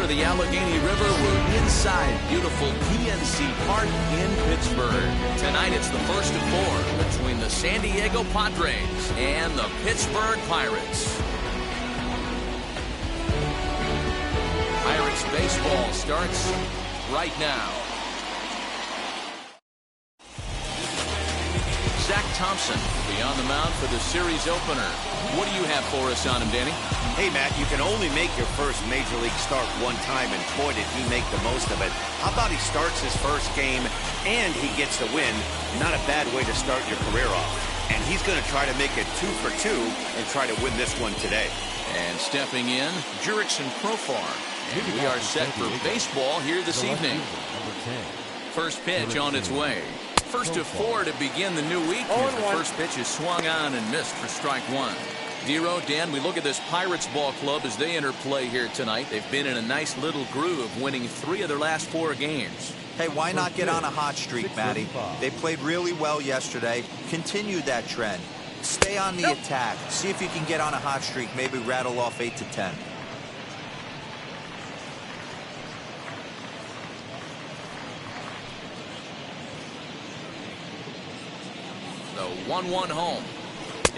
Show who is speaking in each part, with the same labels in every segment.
Speaker 1: of the Allegheny River, we're inside beautiful PNC Park in Pittsburgh. Tonight it's the first of four between the San Diego Padres and the Pittsburgh Pirates. Pirates baseball starts right now. Zach Thompson will be on the mound for the series opener. What do you have for us on him, Danny?
Speaker 2: Hey, Matt, you can only make your first Major League start one time, and boy, did he make the most of it. How about he starts his first game and he gets the win? Not a bad way to start your career off. And he's going to try to make it 2 for 2 and try to win this one today.
Speaker 1: And stepping in, Jurickson Profar. And we are set for baseball here this evening. First pitch on its way. First of 4 to begin the new week. Here's the first pitch is swung on and missed for strike 1. Dero, Dan, we look at this Pirates ball club as they enter play here tonight. They've been in a nice little groove, winning 3 of their last 4 games.
Speaker 3: Hey, why not get on a hot streak, Matty? They played really well yesterday. Continue that trend. Stay on the attack. See if you can get on a hot streak. Maybe rattle off 8 to 10.
Speaker 1: The 1-1 home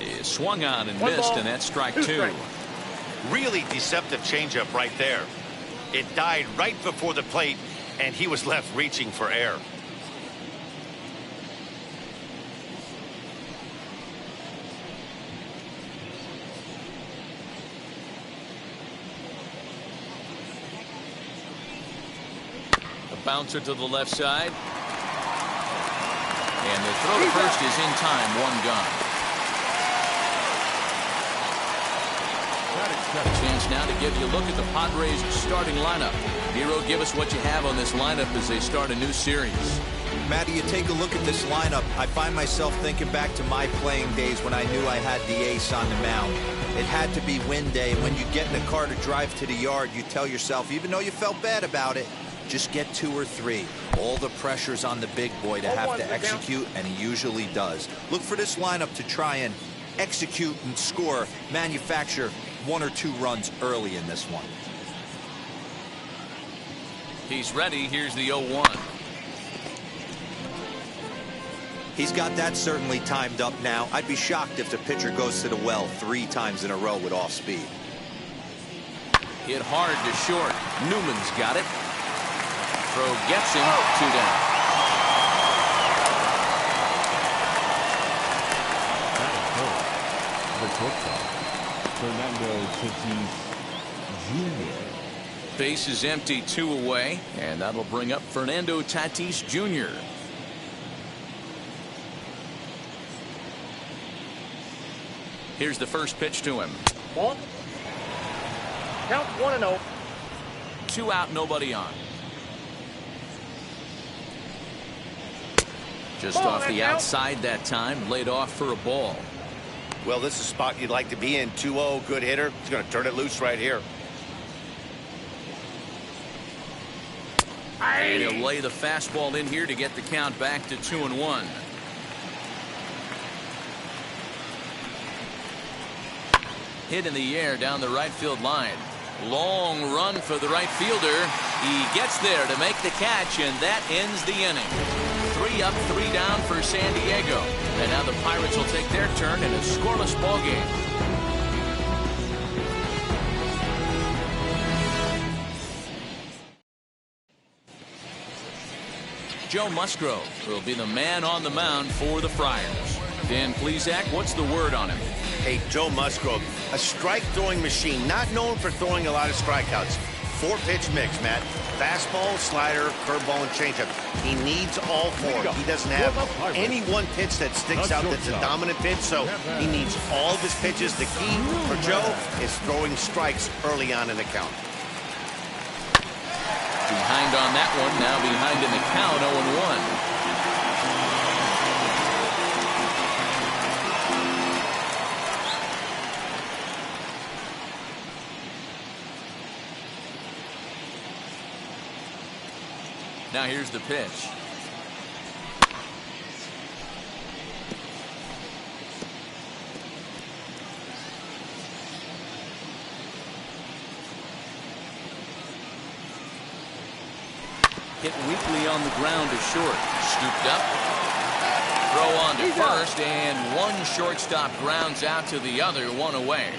Speaker 1: is swung on and missed, and that's strike 2.
Speaker 2: Really deceptive changeup right there. It died right before the plate, and he was left reaching for air.
Speaker 1: A bouncer to the left side. And the throw to first is in time, 1 gone. A chance now to give you a look at the Padres starting lineup. Dero, give us what you have on this lineup as they start a new series.
Speaker 3: Matty, you take a look at this lineup. I find myself thinking back to my playing days when I knew I had the ace on the mound. It had to be win day. When you get in the car to drive to the yard, you tell yourself, even though you felt bad about it, just get 2 or 3. All the pressure's on the big boy to have to execute, and he usually does. Look for this lineup to try and execute and score, manufacture 1 or 2 runs early in this one.
Speaker 1: He's ready. Here's the 0-1.
Speaker 3: He's got that certainly timed up now. I'd be shocked if the pitcher goes to the well 3 times in a row with off speed.
Speaker 1: Hit hard to short. Newman's got it. Throw gets him. 2 down.
Speaker 4: Fernando Tatis Jr.
Speaker 1: Base is empty, 2 away, and that'll bring up Fernando Tatis Jr. Here's the first pitch to him.
Speaker 5: Ball. Count 1-0.
Speaker 1: 2 out, nobody on. Just off the outside that time, laid off for a ball.
Speaker 2: Well, this is a spot you'd like to be in. 2-0, good hitter. He's going to turn it loose right here.
Speaker 1: And he'll lay the fastball in here to get the count back to 2-1. Hit in the air down the right field line. Long run for the right fielder. He gets there to make the catch, and that ends the inning. 3 up, 3 down for San Diego. And now the Pirates will take their turn in a scoreless ball game. Joe Musgrove will be the man on the mound for the Friars. Dan Plesac, what's the word on him?
Speaker 2: Hey, Joe Musgrove, a strike-throwing machine, not known for throwing a lot of strikeouts. 4-pitch mix, Matt. Fastball, slider, curveball, and changeup. He needs all 4. He doesn't have any one pitch that sticks out that's a dominant pitch, so he needs all of his pitches. The key for Joe is throwing strikes early on in the count.
Speaker 1: Behind on that one, now behind in the count, 0-1. Now here's the pitch. Hit weakly on the ground to short. Scooped up. Throw on to first, and one shortstop grounds out to the other, one away.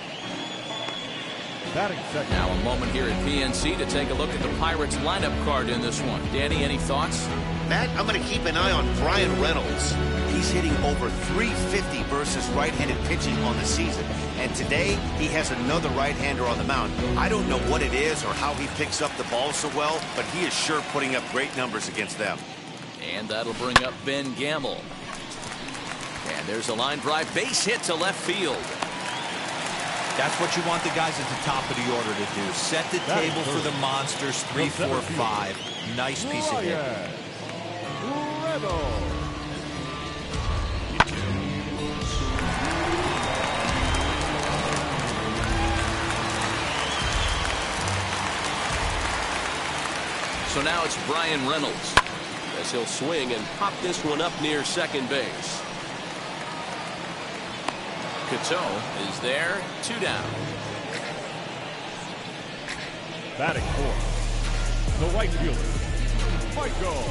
Speaker 1: Now a moment here at PNC to take a look at the Pirates lineup card in this one. Danny, any thoughts?
Speaker 2: Matt, I'm going to keep an eye on Brian Reynolds. He's hitting over .350 versus right-handed pitching on the season. And today, he has another right-hander on the mound. I don't know what it is or how he picks up the ball so well, but he is sure putting up great numbers against them.
Speaker 1: And that'll bring up Ben Gamble. And there's a line drive base hit to left field.
Speaker 3: That's what you want the guys at the top of the order to do. Set the table for the monsters. 3, 4, 5. Nice piece of hit.
Speaker 1: So now it's Brian Reynolds as he'll swing and pop this one up near second base. Cato is there, 2 down.
Speaker 4: Batting fourth, the right fielder, Michael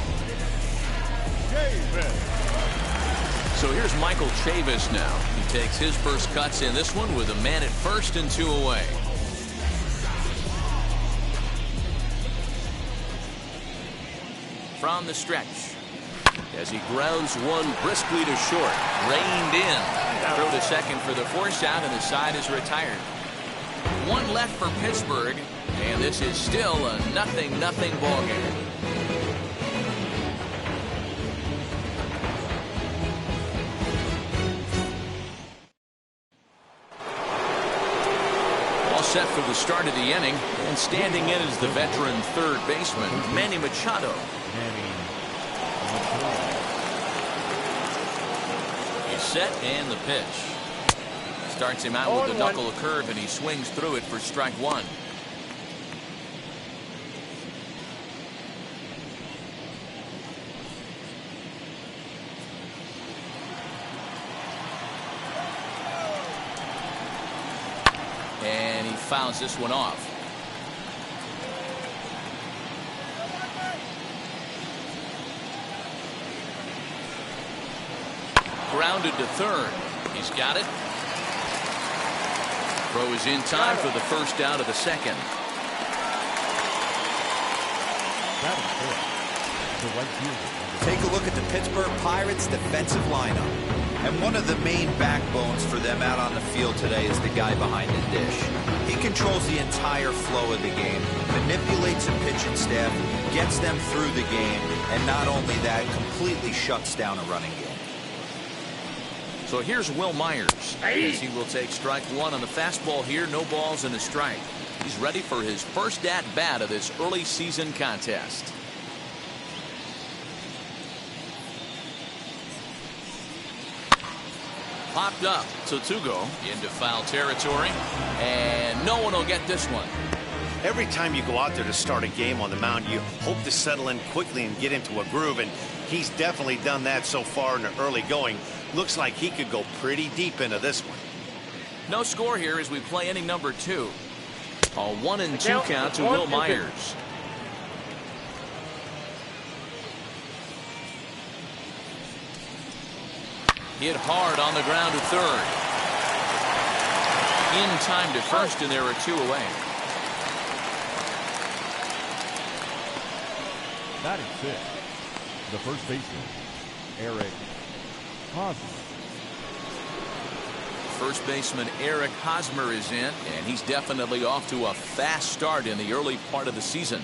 Speaker 4: Chavis.
Speaker 1: So here's Michael Chavis now. He takes his first cuts in this one with a man at first and 2 away. From the stretch as he grounds one briskly to short. Reined in. Throw to second for the force out, and the side is retired. 1 left for Pittsburgh, and this is still a 0-0 ball game. All set for the start of the inning, and standing in is the veteran third baseman, Manny Machado. He's set, and the pitch. Starts him out with a knuckle curve, and he swings through it for strike 1. And he fouls this one off. Grounded to third. He's got it. Throw is in time for the first out of the second.
Speaker 3: Take a look at the Pittsburgh Pirates defensive lineup. And one of the main backbones for them out on the field today is the guy behind the dish. He controls the entire flow of the game, manipulates the pitching staff, gets them through the game, and not only that, completely shuts down a running game.
Speaker 1: So here's Will Myers as he will take strike 1 on the fastball here. No balls and a strike. He's ready for his first at bat of this early season contest. Popped up to go into foul territory, and no one will get this one.
Speaker 2: Every time you go out there to start a game on the mound, you hope to settle in quickly and get into a groove, and he's definitely done that so far in the early going. Looks like he could go pretty deep into this one.
Speaker 1: No score here as we play inning number 2. A 1-2 count to Will Myers. Hit hard on the ground to third. In time to first, and there are 2 away.
Speaker 4: Batting fifth, the first baseman, Eric Hosmer.
Speaker 1: First baseman Eric Hosmer is in, and he's definitely off to a fast start in the early part of the season.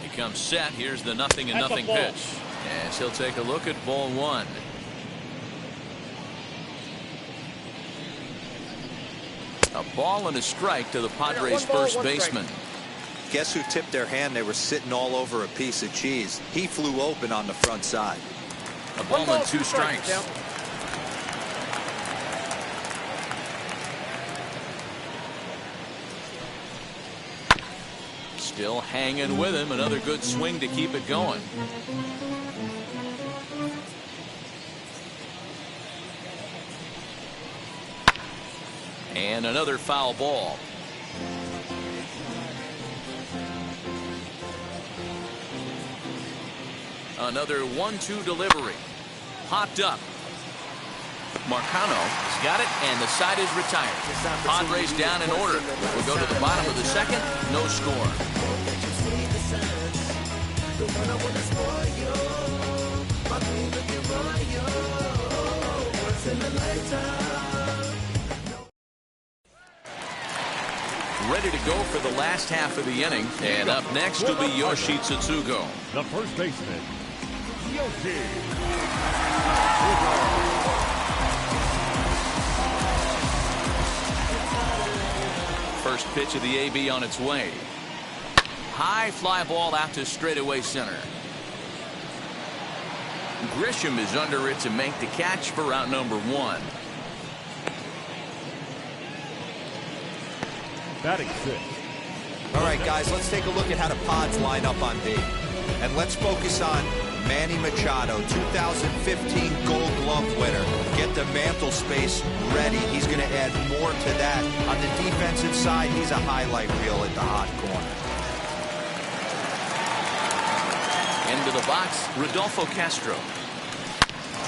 Speaker 1: He comes set. Here's the 0-0 pitch. As he'll take a look at ball 1. A ball and a strike to the Padres' first baseman.
Speaker 3: Guess who tipped their hand? They were sitting all over a piece of cheese. He flew open on the front side.
Speaker 1: A ball and 2 strikes. Still hanging with him. Another good swing to keep it going. And another foul ball. Another 1-2 delivery. Popped up. Marcano has got it, and the side is retired. Padres down in order. We'll go to the bottom of the second. No score. Ready to go for the last half of the inning. And up next will be Yoshi Tsutsugo.
Speaker 4: The first baseman, Yoshi.
Speaker 1: First pitch of the AB on its way. High fly ball out to straightaway center. Grisham is under it to make the catch for out number 1.
Speaker 4: Batting 6.
Speaker 3: All right, guys, let's take a look at how the Pods line up on B. And let's focus on Manny Machado, 2015 Gold Glove winner. Get the mantle space ready. He's going to add more to that. On the defensive side, he's a highlight reel at the hot corner.
Speaker 1: Into the box, Rodolfo Castro.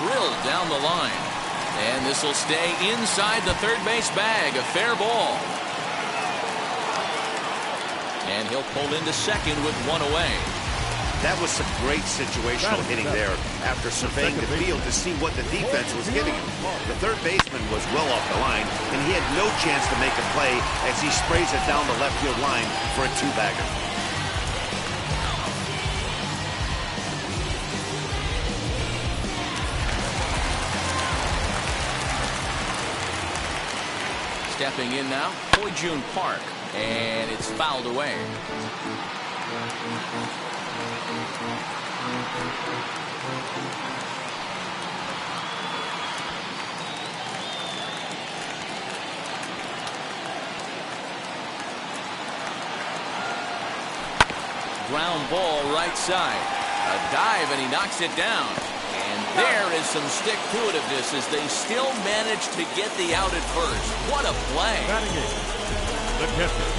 Speaker 1: Drilled down the line. And this will stay inside the third base bag. A fair ball. And he'll pull into second with 1 away.
Speaker 2: That was some great situational hitting there after surveying the field to see what the defense was giving him. The third baseman was well off the line, and he had no chance to make a play as he sprays it down the left field line for a 2-bagger.
Speaker 1: Stepping in now, Hoyjun Park, and it's fouled away. Ground ball right side. A dive, and he knocks it down. And there is some stick-to-itiveness as they still manage to get the out at first. What a play.
Speaker 4: Batting 8. The catcher,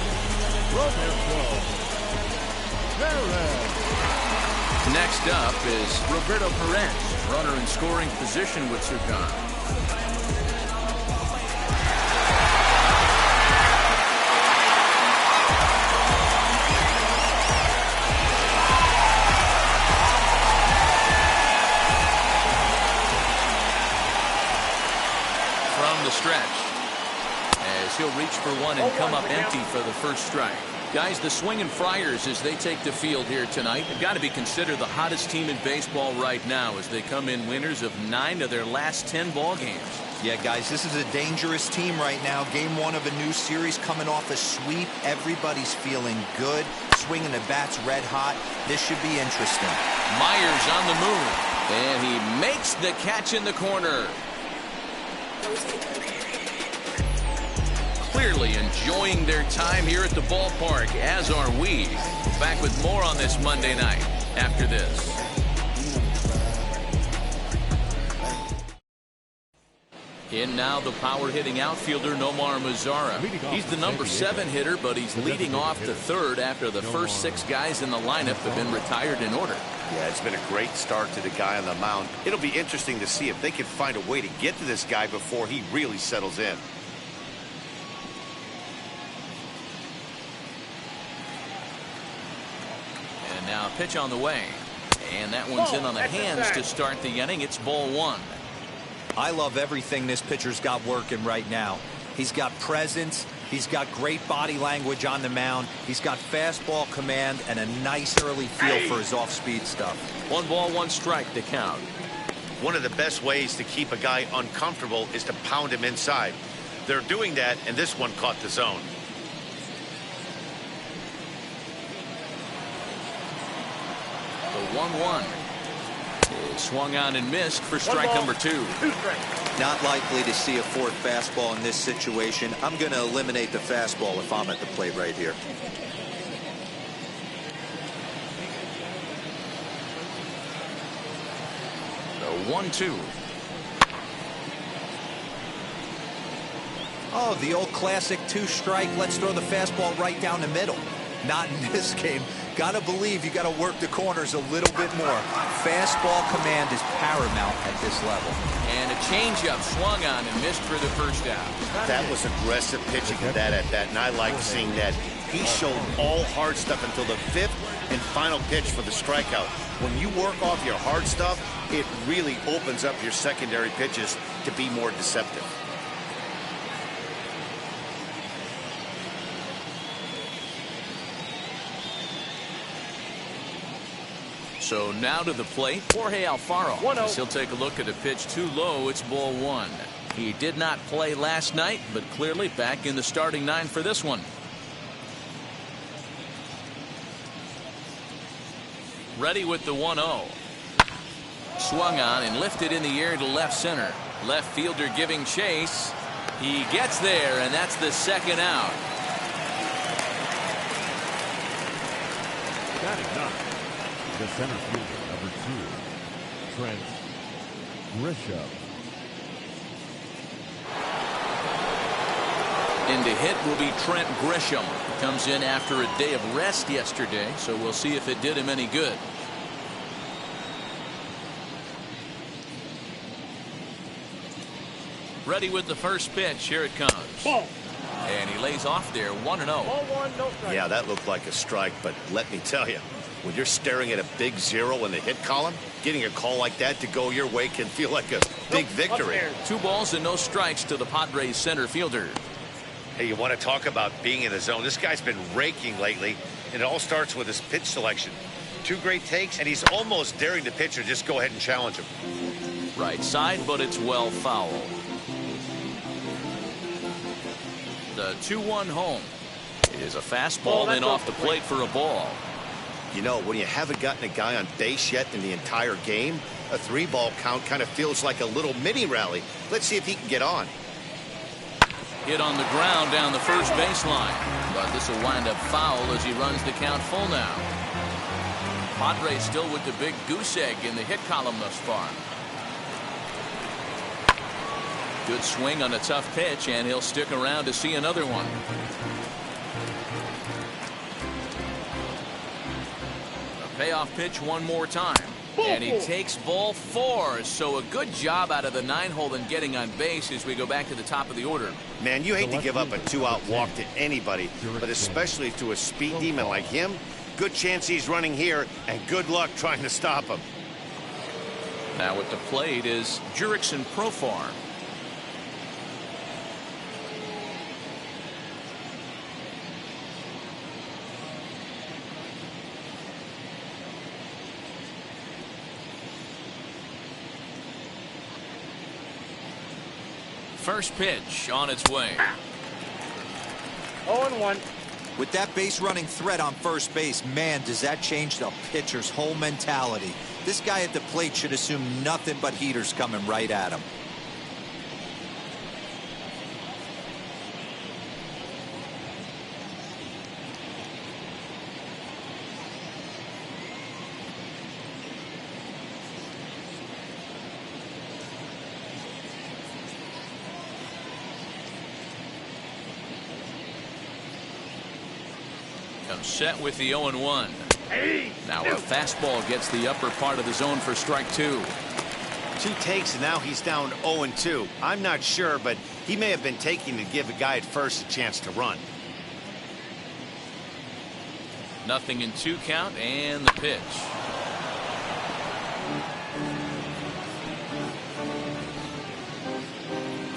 Speaker 4: Roberto Perez.
Speaker 1: Next up is Roberto Perez, runner in scoring position with Sukan. From the stretch, as he'll reach for one and come up empty for the first strike. Guys, the Swinging Friars, as they take the field here tonight, have got to be considered the hottest team in baseball right now as they come in winners of 9 of their last 10 ball games.
Speaker 3: Yeah, guys, this is a dangerous team right now. Game 1 of a new series, coming off a sweep. Everybody's feeling good, swinging the bats red hot. This should be interesting.
Speaker 1: Myers on the move, and he makes the catch in the corner. Clearly enjoying their time here at the ballpark, as are we. Back with more on this Monday night after this. In now the power-hitting outfielder Nomar Mazara. He's the number 7 hitter, but he's leading off the third after the first 6 guys in the lineup have been retired in order.
Speaker 2: Yeah, it's been a great start to the guy on the mound. It'll be interesting to see if they can find a way to get to this guy before he really settles in.
Speaker 1: And now a pitch on the way. And that one's in on the hands to start the inning. It's ball 1.
Speaker 3: I love everything this pitcher's got working right now. He's got presence. He's got great body language on the mound. He's got fastball command and a nice early feel for his off-speed stuff.
Speaker 1: 1 ball, 1 strike to count.
Speaker 2: One of the best ways to keep a guy uncomfortable is to pound him inside. They're doing that, and this one caught the zone.
Speaker 1: The 1-1 is swung on and missed for strike number 2.
Speaker 3: Not likely to see a fourth fastball in this situation. I'm going to eliminate the fastball if I'm at the plate right here. The 1-2. Oh, the old classic two-strike, let's throw the fastball right down the middle. Not in this game. Gotta believe you gotta work the corners a little bit more. Fastball command is paramount at this level.
Speaker 1: And a changeup swung on and missed for the first out.
Speaker 2: That was aggressive pitching at that, and I like seeing that. He showed all hard stuff until the 5th and final pitch for the strikeout. When you work off your hard stuff, it really opens up your secondary pitches to be more deceptive.
Speaker 1: So now to the plate, Jorge Alfaro. As he'll take a look at a pitch too low. It's ball 1. He did not play last night, but clearly back in the starting 9 for this one. Ready with the 1-0. Swung on and lifted in the air to left center. Left fielder giving chase. He gets there, and that's the second out.
Speaker 4: Batting 9. The center fielder, number 2, Trent Grisham.
Speaker 1: In to hit will be Trent Grisham. Comes in after a day of rest yesterday, so we'll see if it did him any good. Ready with the first pitch. Here it comes.
Speaker 5: Ball.
Speaker 1: And he lays off there, 1-0.
Speaker 5: Ball 1, no strike.
Speaker 2: Yeah, that looked like a strike, but let me tell you, when you're staring at a big 0 in the hit column, getting a call like that to go your way can feel like a big victory.
Speaker 1: 2 balls and no strikes to the Padres center fielder.
Speaker 2: Hey, you want to talk about being in the zone? This guy's been raking lately, and it all starts with his pitch selection. 2 great takes, and he's almost daring the pitcher just go ahead and challenge him.
Speaker 1: Right side, but it's well foul. The 2-1 home. It is a fastball and off the plate for a ball.
Speaker 2: You know, when you haven't gotten a guy on base yet in the entire game, a 3-ball count kind of feels like a little mini rally. Let's see if he can get on.
Speaker 1: Hit on the ground down the first baseline, but this will wind up foul as he runs the count full now. Padres still with the big goose egg in the hit column thus far. Good swing on a tough pitch, and he'll stick around to see another one. A payoff pitch one more time. And he takes ball 4. So a good job out of the 9-hole and getting on base as we go back to the top of the order.
Speaker 2: Man, you hate to give up a 2-out walk to anybody, but especially to a speed demon like him. Good chance he's running here, and good luck trying to stop him.
Speaker 1: Now at the plate is Jurickson Profar. First pitch on its way.
Speaker 5: 0-1.
Speaker 3: With that base running threat on first base, man, does that change the pitcher's whole mentality. This guy at the plate should assume nothing but heaters coming right at him.
Speaker 1: Comes set with the 0-1. Now a fastball gets the upper part of the zone for strike 2.
Speaker 2: 2 takes, and now he's down 0-2. I'm not sure, but he may have been taking to give a guy at first a chance to run.
Speaker 1: Nothing in 2 count, and the pitch.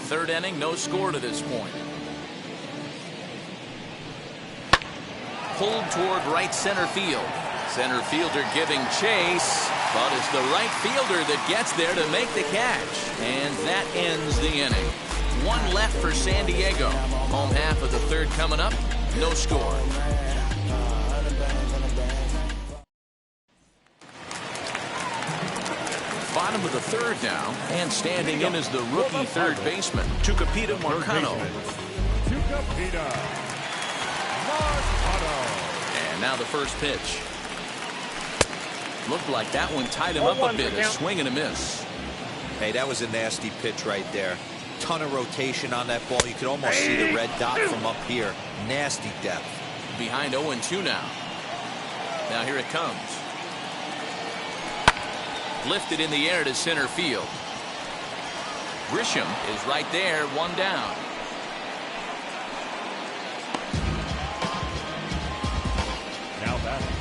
Speaker 1: Third inning, no score to this point. Pulled toward right center field. Center fielder giving chase, but it's the right fielder that gets there to make the catch. And that ends the inning. 1 left for San Diego. Home half of the 3rd coming up. No score. Bottom of the 3rd now, and standing in is the rookie 3rd baseman, Tyler Marcotte. And now the first pitch. Looked like that one tied him up a bit. A swing and a miss.
Speaker 3: Hey, that was a nasty pitch right there. ton of rotation on that ball. You could almost see the red dot from up here. Nasty depth.
Speaker 1: Behind 0-2 now. Now here it comes. Lifted in the air to center field. Grisham is right there, one down.
Speaker 4: Now batting,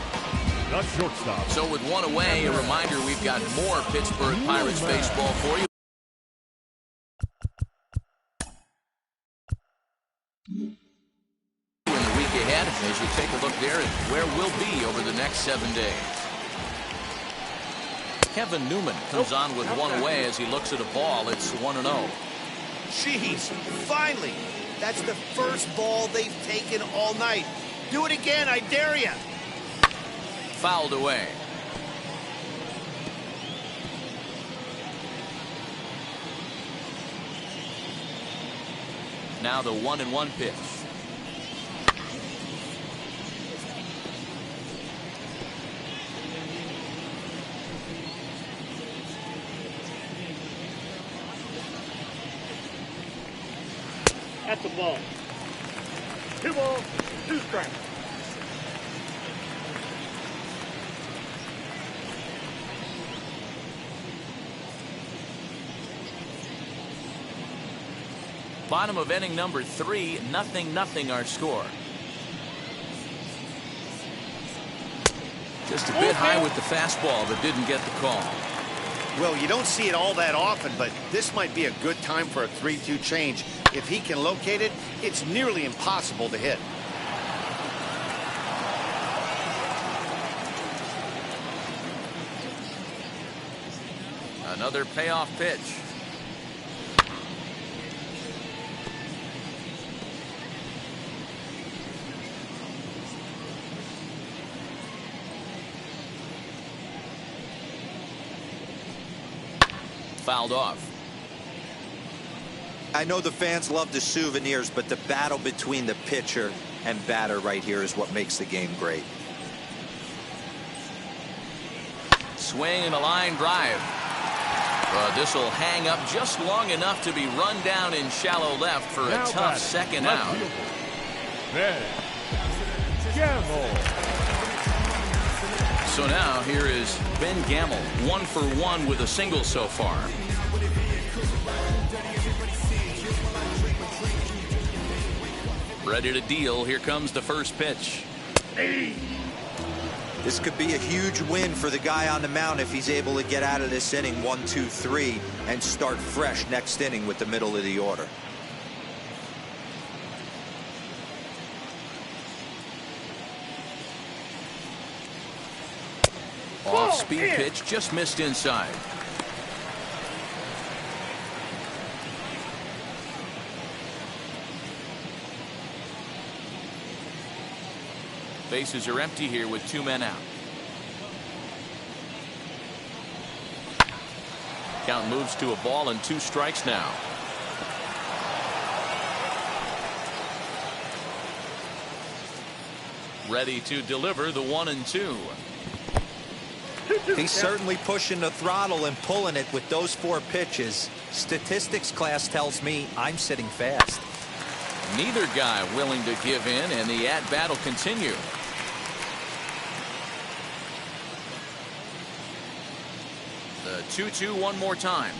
Speaker 4: the shortstop.
Speaker 1: So with one away, a reminder we've got more Pittsburgh Pirates baseball for you. In the week ahead, as you take a look there at where we'll be over the next 7 days. Kevin Newman comes on with one away as he looks at a ball. It's 1-0.
Speaker 2: Jeez, finally. That's the first ball they've taken all night. Do it again, I dare you.
Speaker 1: Fouled away. Now the 1-1 pitch.
Speaker 5: That's a ball. 2 balls, 2 strikes.
Speaker 1: Bottom of inning number 3, 0-0 our score. Just a bit high with the fastball, but didn't get the call.
Speaker 2: Well, you don't see it all that often, but this might be a good time for a 3-2 change. If he can locate it, it's nearly impossible to hit.
Speaker 1: Another payoff pitch. Fouled off.
Speaker 3: I know the fans love the souvenirs, but the battle between the pitcher and batter right here is what makes the game great.
Speaker 1: Swing and a line drive. This will hang up just long enough to be run down in shallow left for a tough second out.
Speaker 4: Ben Gamble.
Speaker 1: So now here is Ben Gamble, 1 for 1 with a single so far. Ready to deal. Here comes the first pitch.
Speaker 3: This could be a huge win for the guy on the mound if he's able to get out of this inning 1-2-3 and start fresh next inning with the middle of the order.
Speaker 1: Off-speed pitch, just missed inside. Bases are empty here with 2 men out. Count moves to a ball and 2 strikes now. Ready to deliver the 1-2.
Speaker 3: He's certainly pushing the throttle and pulling it with those 4 pitches. Statistics class tells me I'm sitting fast.
Speaker 1: Neither guy willing to give in, and the at-bat will continue. The 2-2 one more time.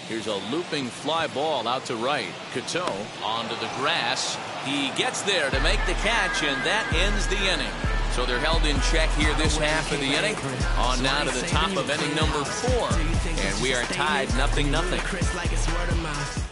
Speaker 1: Here's a looping fly ball out to right. Cateau onto the grass. He gets there to make the catch, and that ends the inning. So they're held in check here this half of the inning. On now to the top of inning number 4. And we are tied 0-0.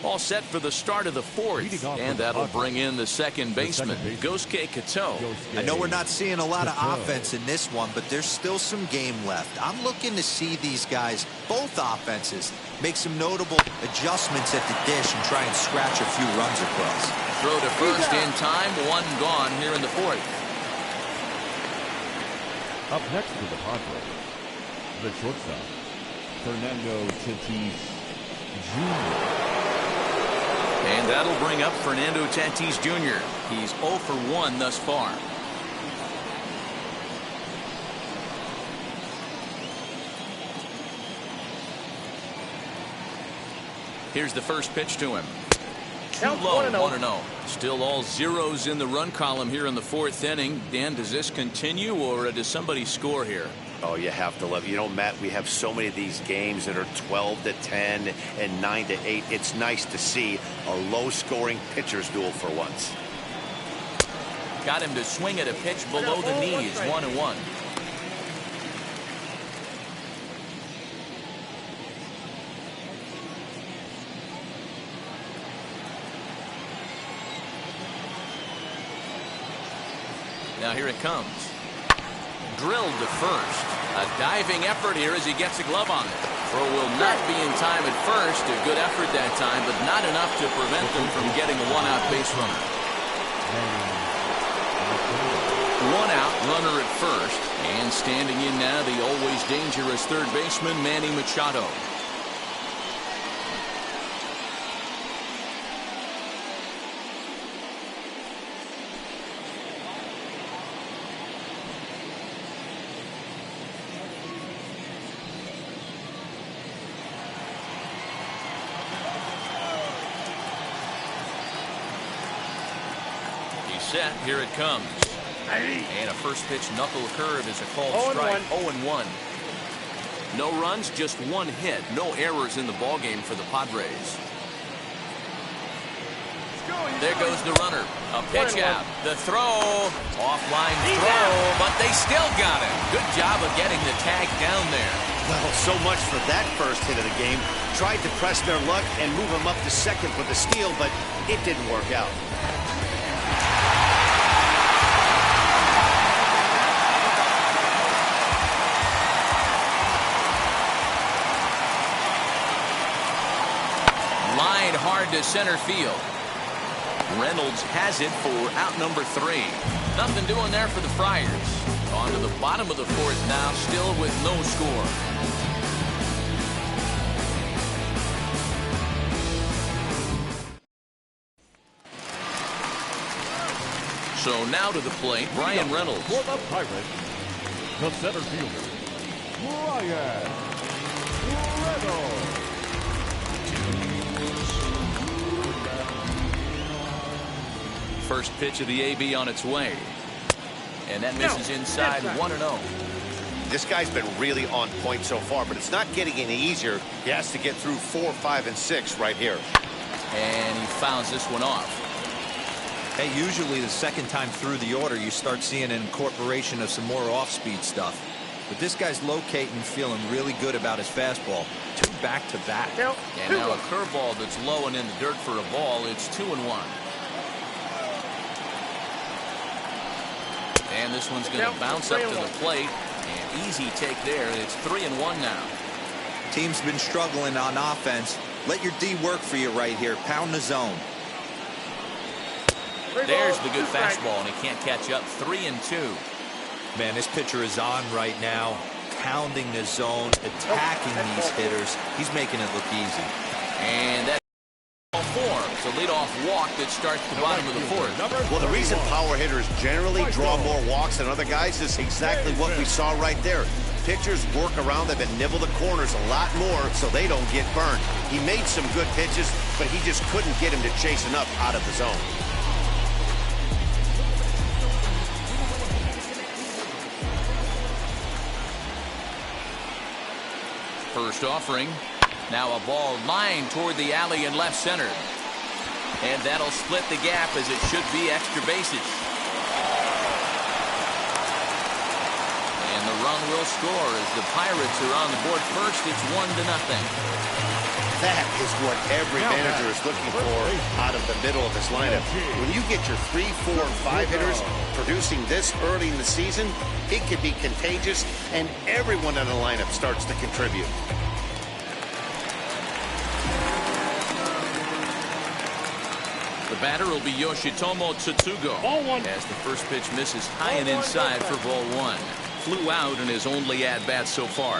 Speaker 1: All set for the start of the 4th. And that'll bring in the second baseman, Gosuke Cateau.
Speaker 3: I know we're not seeing a lot of offense in this one, but there's still some game left. I'm looking to see these guys, both offenses, make some notable adjustments at the dish and try and scratch a few runs across.
Speaker 1: Throw to first in time, 1 gone here in the 4th.
Speaker 4: Up next for the Padres, the shortstop, Fernando Tatis Jr.
Speaker 1: And that'll bring up Fernando Tatis Jr. He's 0 for 1 thus far. Here's the first pitch to him. Too
Speaker 5: Count
Speaker 1: low,
Speaker 5: 1-0.
Speaker 1: 1-0. Still all zeros in the run column here in the fourth inning. Dan, does this continue or does somebody score here?
Speaker 2: Oh, you have to love it. You know, Matt, we have so many of these games that are 12-10 and 9-8. It's nice to see a low-scoring pitcher's duel for once.
Speaker 1: Got him to swing at a pitch below the knees. 1-1. Now here it comes. Drilled to first. A diving effort here as he gets a glove on it. Throw will not be in time at first. A good effort that time, but not enough to prevent them from getting a one-out base runner. One out, runner at first. And standing in now, the always dangerous third baseman, Manny Machado. Set. Here it comes. And a first pitch knuckle curve is a called strike. 0-1. No runs, just one hit. No errors in the ballgame for the Padres. There goes the runner. A pitch out. The throw. Offline throw, but they still got it. Good job of getting the tag down there.
Speaker 2: Well, so much for that first hit of the game. Tried to press their luck and move them up to second for the steal, but it didn't work out.
Speaker 1: Line hard to center field. Reynolds has it for out number 3. Nothing doing there for the Friars. On to the bottom of the fourth now, still with no score. So now to the plate, Brian Reynolds.
Speaker 4: For the Pirates, the center fielder, Brian Reynolds.
Speaker 1: First pitch of the AB on its way. And that misses inside. 1-0.
Speaker 2: This guy's been really on point so far, but it's not getting any easier. He has to get through 4, 5, and 6 right here.
Speaker 1: And he fouls this one off.
Speaker 3: Hey, usually the second time through the order, you start seeing an incorporation of some more off-speed stuff. But this guy's locating, feeling really good about his fastball. 2 back-to-back.
Speaker 1: And now a curveball that's low and in the dirt for a ball. It's 2-1. And this one's going to bounce up to the plate. And easy take there. It's 3-1 now.
Speaker 3: Team's been struggling on offense. Let your D work for you right here. Pound the zone.
Speaker 1: There's the good fastball, and he can't catch up. 3-2.
Speaker 3: Man, this pitcher is on right now. Pounding the zone, attacking these hitters. He's making it look easy.
Speaker 1: And that forms a leadoff walk that starts the bottom of the fourth.
Speaker 2: Well, the reason power hitters generally draw more walks than other guys is exactly what we saw right there. Pitchers work around them and nibble the corners a lot more so they don't get burned. He made some good pitches, but he just couldn't get him to chase enough out of the zone.
Speaker 1: First offering. Now a ball lined toward the alley in left center. And that'll split the gap as it should be extra bases. And the run will score as the Pirates are on the board first. It's 1-0.
Speaker 2: That is what every manager is looking for out of the middle of his lineup. When you get your 3, 4, and 5 hitters producing this early in the season, it can be contagious, and everyone in the lineup starts to contribute.
Speaker 1: The batter will be Yoshitomo Tsutsugo. As the first pitch misses high and inside for ball 1. Flew out in his only at-bat so far.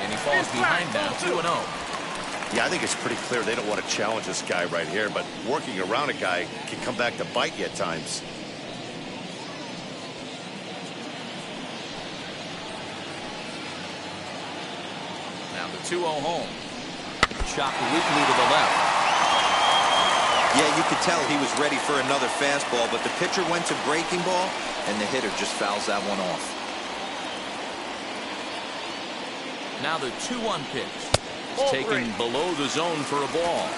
Speaker 1: And he falls behind now, 2-0.
Speaker 2: Yeah, I think it's pretty clear they don't want to challenge this guy right here, but working around a guy can come back to bite you at times.
Speaker 1: 2-0 home. Chopped weakly to the left.
Speaker 3: Yeah, you could tell he was ready for another fastball, but the pitcher went to breaking ball, and the hitter just fouls that one off.
Speaker 1: Now the 2-1 pitch. It's taken below the zone for a ball.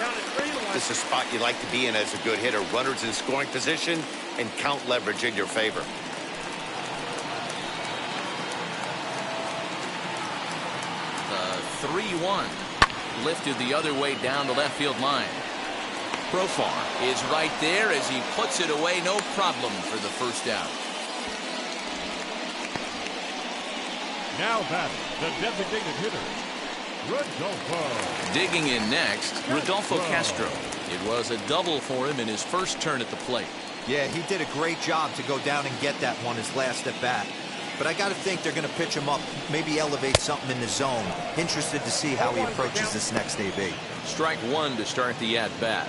Speaker 2: This is a spot you like to be in as a good hitter. Runners in scoring position and count leverage in your favor.
Speaker 1: The 3-1. Lifted the other way down the left field line. Profar is right there as he puts it away. No problem for the first out.
Speaker 4: Now batting, the designated hitter, Rodolfo.
Speaker 1: Digging in next, Rodolfo Castro. It was a double for him in his first turn at the plate.
Speaker 3: Yeah, he did a great job to go down and get that one his last at bat. But I got to think they're going to pitch him up, maybe elevate something in the zone. Interested to see how he approaches this next AB.
Speaker 1: Strike one to start the at-bat.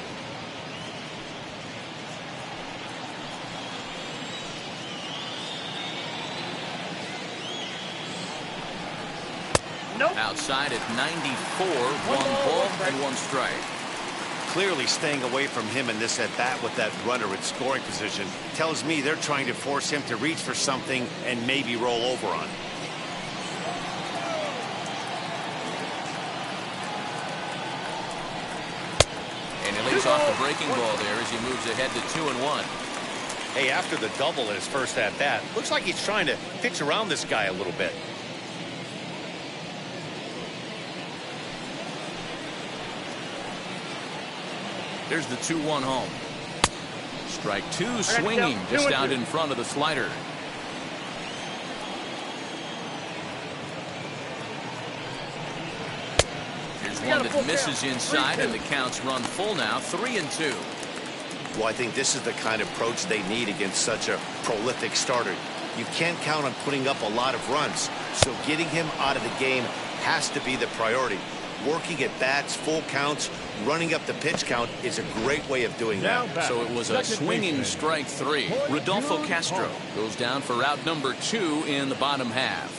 Speaker 5: Nope.
Speaker 1: Outside at 94, one ball and one strike.
Speaker 2: Clearly staying away from him in this at-bat with that runner in scoring position tells me they're trying to force him to reach for something and maybe roll over on.
Speaker 1: And he lays off the breaking ball there as he moves ahead to 2-1.
Speaker 2: Hey, after the double in his first at-bat, looks like he's trying to pitch around this guy a little bit.
Speaker 1: There's the 2-1 home. Strike two, swinging just out in front of the slider. Here's one that misses inside, and the count's run full now, 3-2.
Speaker 2: Well, I think this is the kind of approach they need against such a prolific starter. You can't count on putting up a lot of runs, so getting him out of the game has to be the priority. Working at bats, full counts, running up the pitch count is a great way of doing that.
Speaker 1: So it was a swinging strike three. Rodolfo Castro goes down for out number 2 in the bottom half.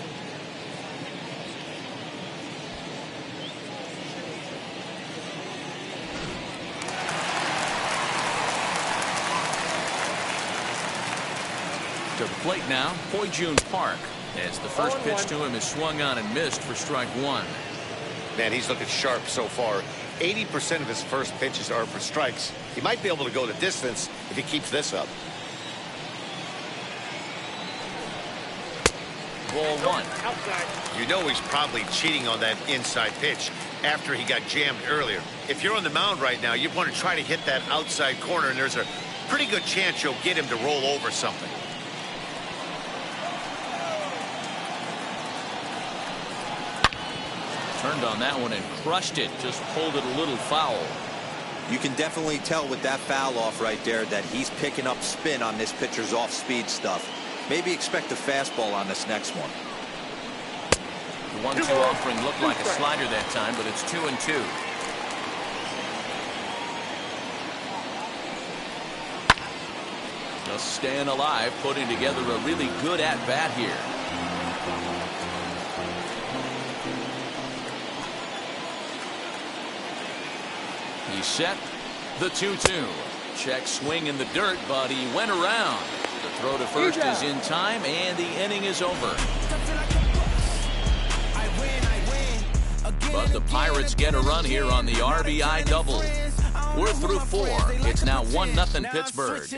Speaker 1: To the plate now, Poijun Park, as the first pitch to him is swung on and missed for strike one.
Speaker 2: Man, he's looking sharp so far. 80% of his first pitches are for strikes. He might be able to go the distance if he keeps this up.
Speaker 1: Ball one.
Speaker 2: You know he's probably cheating on that inside pitch after he got jammed earlier. If you're on the mound right now, you want to try to hit that outside corner, and there's a pretty good chance you'll get him to roll over something.
Speaker 1: Turned on that one and crushed it. Just pulled it a little foul.
Speaker 3: You can definitely tell with that foul off right there that he's picking up spin on this pitcher's off-speed stuff. Maybe expect a fastball on this next one.
Speaker 1: The 1-2 offering looked like a slider that time, but it's 2-2. Just staying alive, putting together a really good at-bat here. He's set. The 2-2. Check swing in the dirt, but he went around. The throw to first is in time, and the inning is over. But the Pirates get a run here on the RBI double. We're through 4. It's now 1-0 Pittsburgh.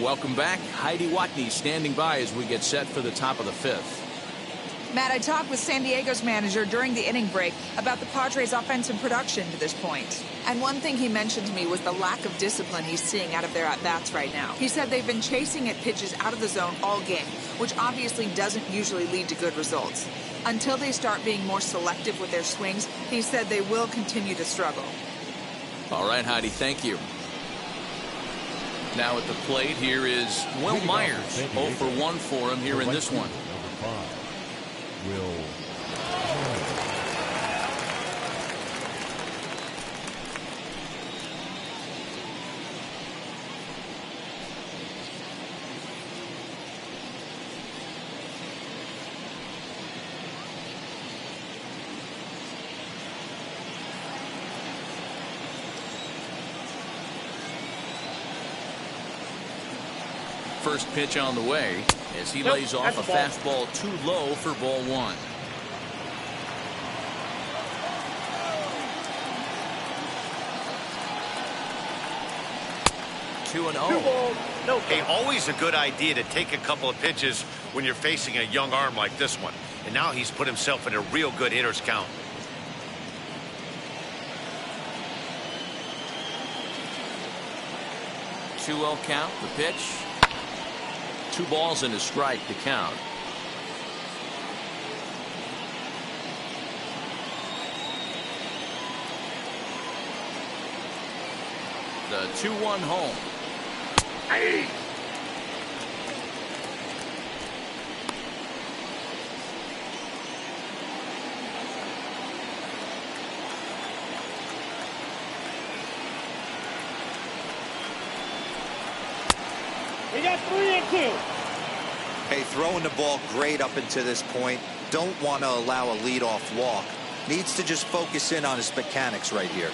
Speaker 1: Welcome back. Heidi Watney standing by as we get set for the top of the 5th.
Speaker 6: Matt, I talked with San Diego's manager during the inning break about the Padres' offensive production to this point. And one thing he mentioned to me was the lack of discipline he's seeing out of their at-bats right now. He said they've been chasing at pitches out of the zone all game, which obviously doesn't usually lead to good results. Until they start being more selective with their swings, he said they will continue to struggle.
Speaker 1: All right, Heidi, thank you. Now at the plate, here is Will Myers. 0 for 1 for him here in this one.
Speaker 4: Number 5, Will.
Speaker 1: First pitch on the way as he lays off a fastball too low for ball one. Two and oh.
Speaker 2: Hey, always a good idea to take a couple of pitches when you're facing a young arm like this one. And now he's put himself in a real good hitter's count.
Speaker 1: 2-0 count, the pitch. 2 balls and a strike to count. The 2-1 home.
Speaker 5: Hey. We got 3-2.
Speaker 3: Hey, throwing the ball great up until this point. Don't want to allow a leadoff walk. Needs to just focus in on his mechanics right here.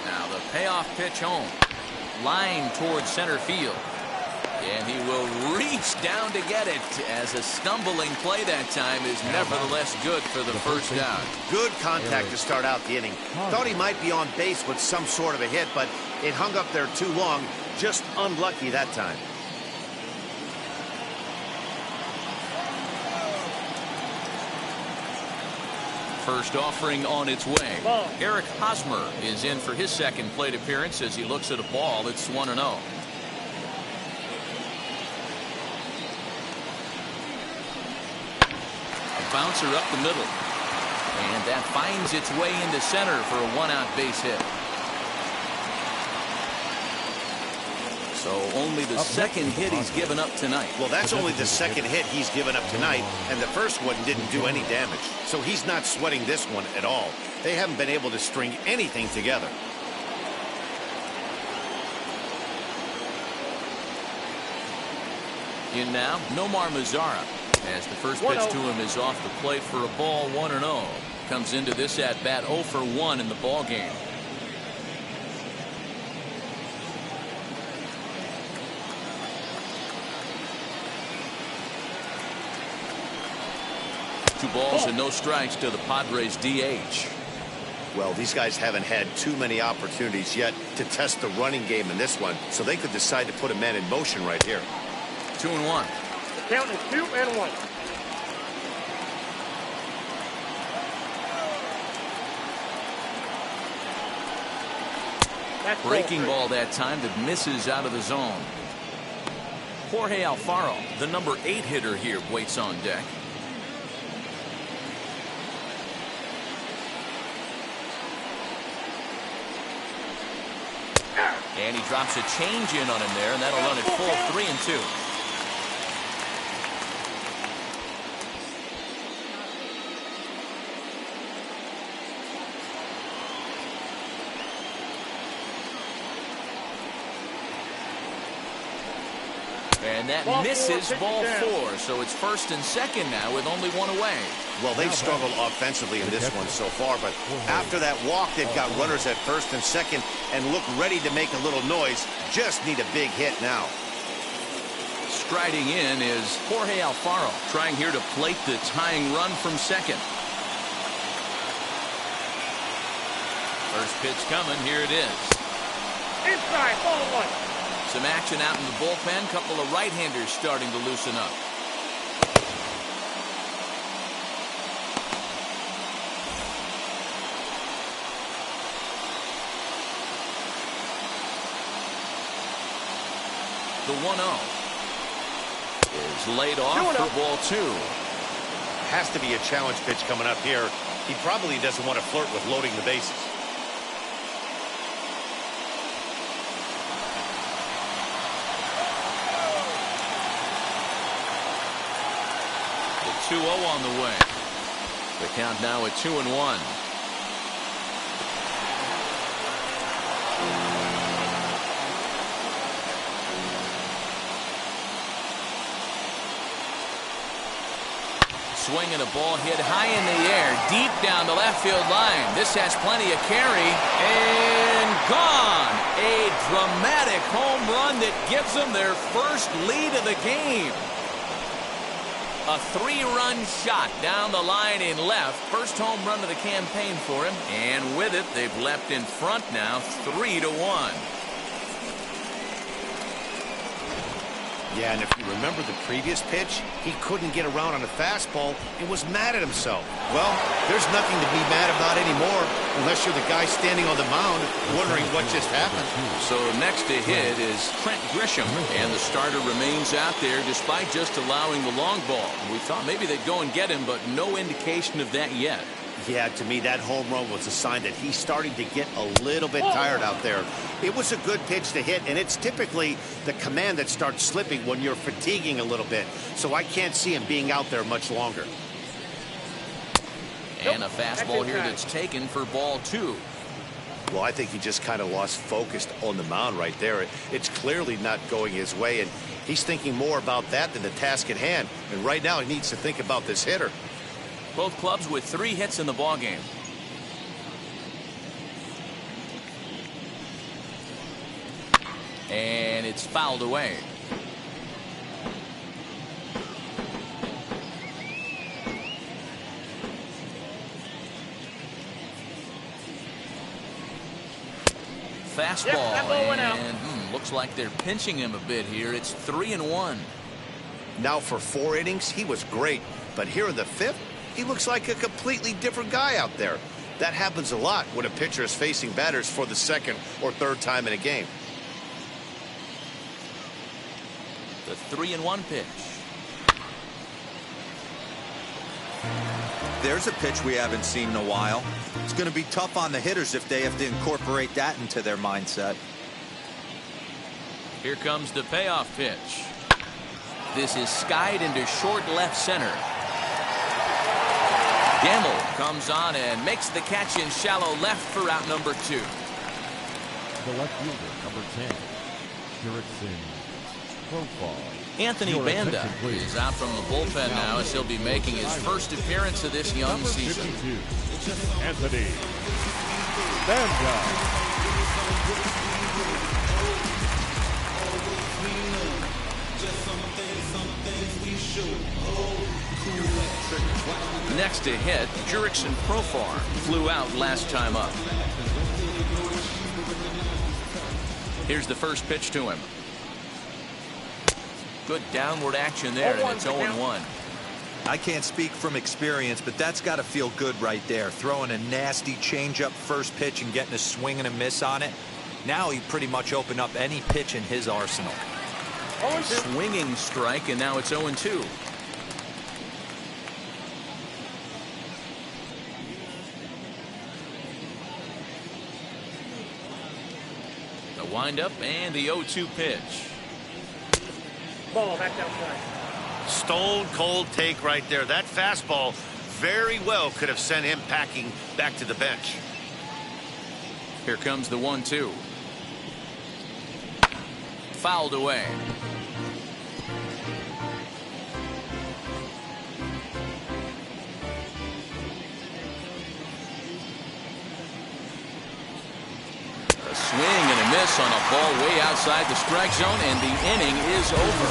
Speaker 1: Now the payoff pitch home. Line towards center field. And he will reach down to get it, as a stumbling play that time is nevertheless good for the first down.
Speaker 2: Good contact to start out the inning. Thought he might be on base with some sort of a hit, but it hung up there too long. Just unlucky that time.
Speaker 1: First offering on its way. Eric Hosmer is in for his second plate appearance as he looks at a ball. It's 1-0. Bouncer up the middle, and that finds its way into center for a 1-out base hit. So only the second hit he's given up tonight.
Speaker 2: Well, that's only the second hit he's given up tonight, and the first one didn't do any damage. So he's not sweating this one at all. They haven't been able to string anything together.
Speaker 1: In now, Nomar Mazara, as the first pitch to him is off the plate for a ball. 1-0. Comes into this at bat 0 for 1 in the ball game. Two balls and no strikes to the Padres DH.
Speaker 2: Well, these guys haven't had too many opportunities yet to test the running game in this one, so they could decide to put a man in motion right here.
Speaker 1: 2-1.
Speaker 5: The count is 2-1.
Speaker 1: Breaking ball that time that misses out of the zone. Jorge Alfaro, the number 8 hitter here, waits on deck. And he drops a change in on him there, and that'll run it full 3-2. And that misses ball 4, so it's first and second now with only 1 away.
Speaker 2: Well, they've struggled offensively in this one so far, but after that walk, they've got runners at first and second and look ready to make a little noise. Just need a big hit now.
Speaker 1: Striding in is Jorge Alfaro, trying here to plate the tying run from second. First pitch coming, here it is.
Speaker 5: Inside, ball 1.
Speaker 1: Some action out in the bullpen. Couple of right-handers starting to loosen up. The 1-0 is laid off for ball 2.
Speaker 2: Has to be a challenge pitch coming up here. He probably doesn't want to flirt with loading the bases.
Speaker 1: The 2-0 on the way. The count now at 2-1. Swing and a ball hit high in the air, deep down the left field line. This has plenty of carry, and gone. A dramatic home run that gives them their first lead of the game. A 3-run shot down the line in left. First home run of the campaign for him. And with it, they've leapt in front now 3-1.
Speaker 2: Yeah, and if you remember the previous pitch, he couldn't get around on a fastball and was mad at himself. Well, there's nothing to be mad about anymore unless you're the guy standing on the mound wondering what just happened.
Speaker 1: So next to hit is Trent Grisham, and the starter remains out there despite just allowing the long ball. We thought maybe they'd go and get him, but no indication of that yet.
Speaker 2: Yeah, to me, that home run was a sign that he's starting to get a little bit tired out there. It was a good pitch to hit, and it's typically the command that starts slipping when you're fatiguing a little bit. So I can't see him being out there much longer.
Speaker 1: And a fastball here that's taken for ball 2.
Speaker 2: Well, I think he just kind of lost focus on the mound right there. It's clearly not going his way, and he's thinking more about that than the task at hand. And right now, he needs to think about this hitter.
Speaker 1: Both clubs with 3 hits in the ballgame. And it's fouled away. Fastball, and looks like they're pinching him a bit here. It's 3-1.
Speaker 2: Now for 4 innings, he was great. But here in the 5th, he looks like a completely different guy out there. That happens a lot when a pitcher is facing batters for the 2nd or 3rd time in a game.
Speaker 1: The 3-1 pitch.
Speaker 3: There's a pitch we haven't seen in a while. It's going to be tough on the hitters if they have to incorporate that into their mindset.
Speaker 1: Here comes the payoff pitch. This is skied into short left center. Gamble comes on and makes the catch in shallow left for out number 2.
Speaker 4: The left fielder, number 10, Jurickson Profar.
Speaker 1: Anthony Banda is out from the bullpen now as he'll be making his first appearance of this young
Speaker 4: Number
Speaker 1: season.
Speaker 4: 52, Anthony Banda.
Speaker 1: Next to hit, Jurickson Profar flew out last time up. Here's the first pitch to him. Good downward action there, and it's 0-1.
Speaker 3: I can't speak from experience, but that's got to feel good right there. Throwing a nasty changeup first pitch and getting a swing and a miss on it. Now he pretty much opened up any pitch in his arsenal.
Speaker 1: Swinging strike, and now it's 0-2. The windup and the 0-2 pitch.
Speaker 5: Ball back outside.
Speaker 2: Stone cold take right there. That fastball very well could have sent him packing back to the bench.
Speaker 1: Here comes the 1-2. Fouled away. A swing and a miss on a ball way outside the strike zone, and the inning is over.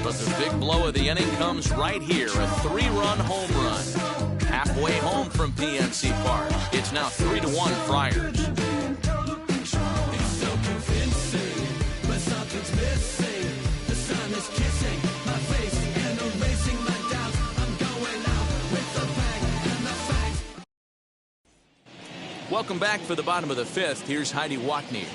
Speaker 1: But the big blow of the inning comes right here, a 3-run home run. Halfway home from PNC Park. It's now 3-1 Friars. Welcome back for the bottom of the 5th. Here's Heidi Watney.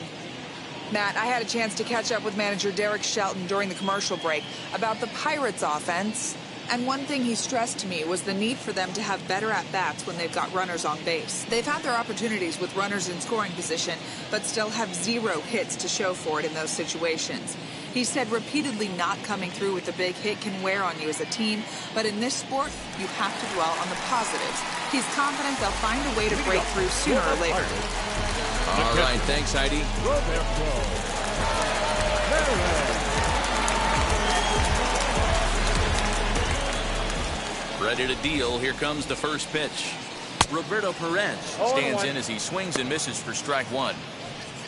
Speaker 6: Matt, I had a chance to catch up with manager Derek Shelton during the commercial break about the Pirates offense. And one thing he stressed to me was the need for them to have better at-bats when they've got runners on base. They've had their opportunities with runners in scoring position, but still have 0 hits to show for it in those situations. He said repeatedly not coming through with a big hit can wear on you as a team, but in this sport, you have to dwell on the positives. He's confident they'll find a way to break through sooner or later.
Speaker 1: All right, thanks, Heidi. Ready to deal. Here comes the first pitch. Roberto Perez stands in as he swings and misses for strike one.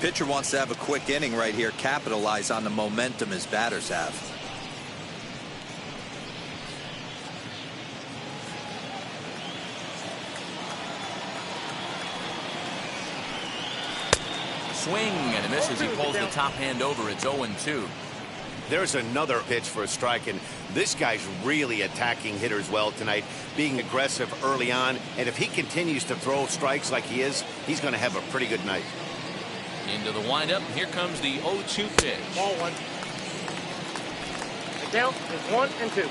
Speaker 3: Pitcher wants to have a quick inning right here, capitalize on the momentum his batters have.
Speaker 1: Swing and a miss as he pulls the top hand over. It's 0-2.
Speaker 2: There's another pitch for a strike, and this guy's really attacking hitters well tonight, being aggressive early on, and if he continues to throw strikes like he is, he's going to have a pretty good night.
Speaker 1: Into the windup, here comes the 0-2 pitch.
Speaker 5: Ball one. The count is 1-2.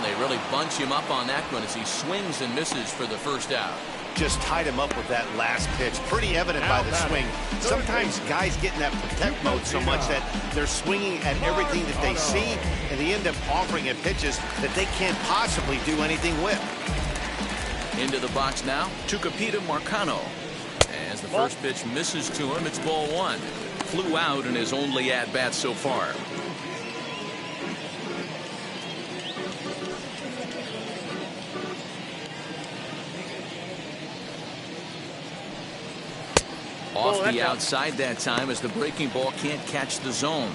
Speaker 1: They really bunch him up on that one as he swings and misses for the first out.
Speaker 2: Just tied him up with that last pitch. Pretty evident by the swing. Sometimes guys get in that protect mode so much that they're swinging at everything that they see, and they end up offering at pitches that they can't possibly do anything with.
Speaker 1: Into the box now, Tyler Marcotte. As the first pitch misses to him, it's ball one. Flew out in his only at-bat so far. Off the outside that time as the breaking ball can't catch the zone.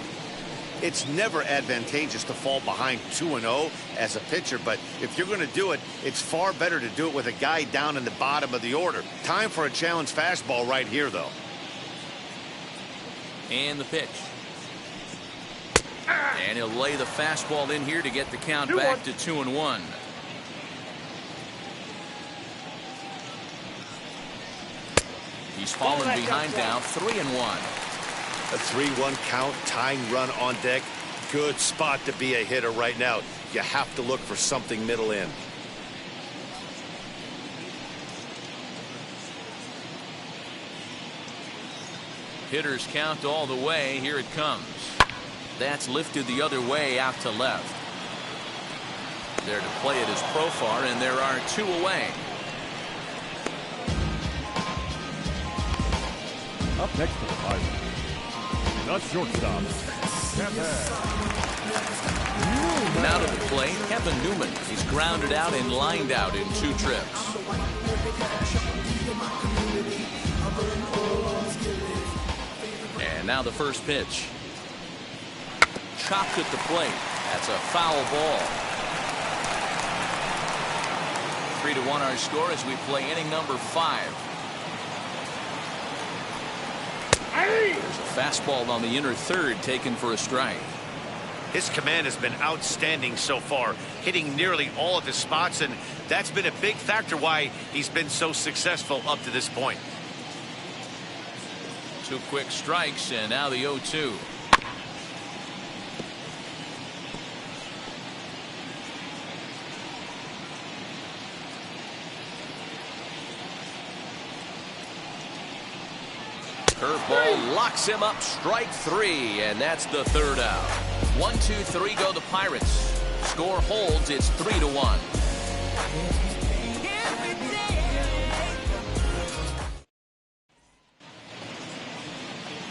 Speaker 2: It's never advantageous to fall behind 2-0 as a pitcher, but if you're going to do it, it's far better to do it with a guy down in the bottom of the order. Time for a challenge fastball right here, though.
Speaker 1: And the pitch. And he'll lay the fastball in here to get the count back to 2-1. He's fallen behind now, 3-1.
Speaker 2: A 3-1 count, tying run on deck. Good spot to be a hitter right now. You have to look for something middle in.
Speaker 1: Hitters count all the way. Here it comes. That's lifted the other way out to left. There to play it is Profar, and there are two away.
Speaker 4: Up next to the Pirates, the shortstop,
Speaker 1: Now to the plate, Kevin Newman. He's grounded out and lined out in 2 trips. And now the first pitch. Chopped at the plate. That's a foul ball. 3-1 our score as we play inning number 5. There's a fastball on the inner third taken for a strike.
Speaker 2: His command has been outstanding so far, hitting nearly all of his spots, and that's been a big factor why he's been so successful up to this point.
Speaker 1: 2 quick strikes, and now the 0-2. Curveball locks him up, strike 3, and that's the 3rd out. 1, 2, 3 go the Pirates. Score holds, it's 3-1.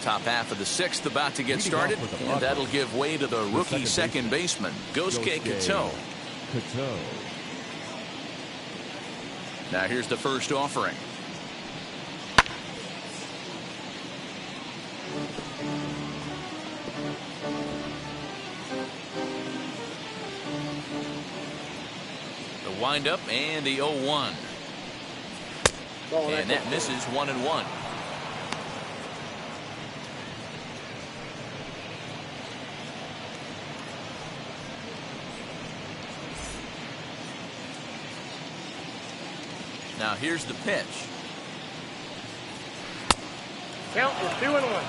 Speaker 1: Top half of the 6th about to get started, and that'll give way to the rookie second baseman, Gosuke Katoh. Now here's the first offering. The windup and the 0-1. And that misses 1-1. Now here's the pitch.
Speaker 5: Count is 2-1.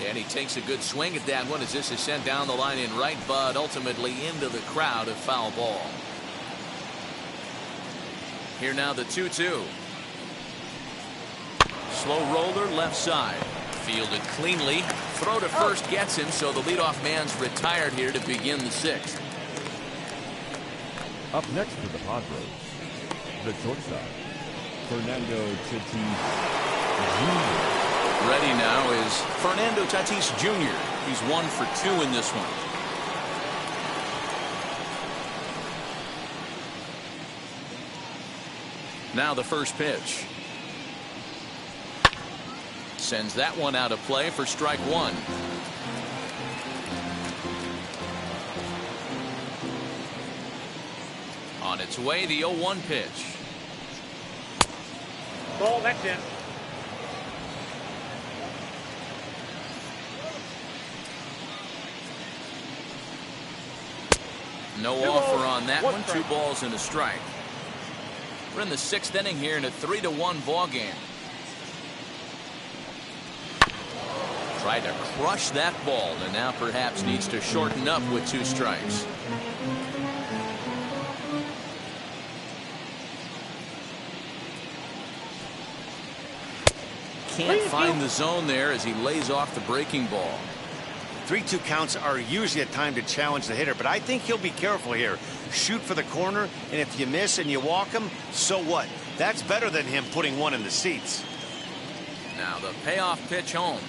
Speaker 1: And he takes a good swing at that one as this is sent down the line in right, but ultimately into the crowd, a foul ball. Here now the 2-2. Slow roller left side. Fielded cleanly. Throw to first gets him, so the leadoff man's retired here to begin the 6th.
Speaker 4: Up next for the Padres, the shortstop, Fernando Tatis Jr.
Speaker 1: Ready now is Fernando Tatis Jr. He's 1 for 2 in this one. Now the first pitch. Sends that one out of play for strike 1. On its way, the 0-1 pitch.
Speaker 5: Ball, that's in.
Speaker 1: No offer on that one. 2 balls and a strike. We're in the 6th inning here in a 3-1 ball game. Tried to crush that ball and now perhaps needs to shorten up with 2 strikes. Can't find the zone there as he lays off the breaking ball.
Speaker 2: 3-2 counts are usually a time to challenge the hitter, but I think he'll be careful here. Shoot for the corner, and if you miss and you walk him, so what? That's better than him putting one in the seats.
Speaker 1: Now the payoff pitch home.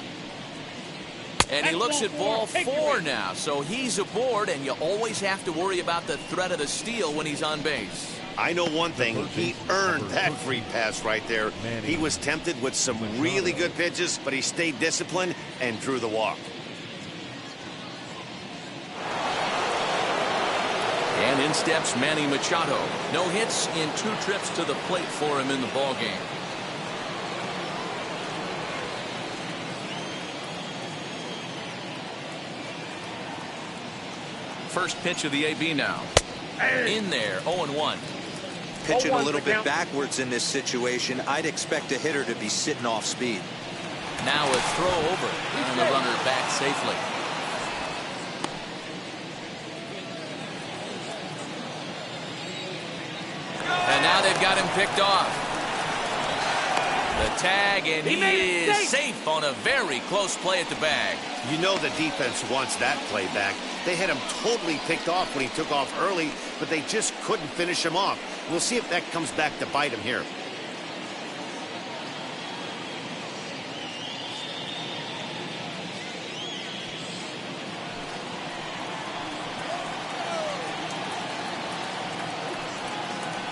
Speaker 1: And he looks at ball 4 now, so he's aboard, and you always have to worry about the threat of the steal when he's on base.
Speaker 2: I know one thing, he earned that free pass right there. He was tempted with some really good pitches, but he stayed disciplined and drew the walk.
Speaker 1: And in steps Manny Machado. No hits in 2 trips to the plate for him in the ballgame. First pitch of the AB now. In there, 0-1.
Speaker 3: Pitching a little bit backwards in this situation. I'd expect a hitter to be sitting off speed.
Speaker 1: Now a throw over, and the runner back safely. And now they've got him picked off. The tag, and he is safe on a very close play at the bag.
Speaker 2: You know the defense wants that play back. They had him totally picked off when he took off early, but they just couldn't finish him off. We'll see if that comes back to bite him here.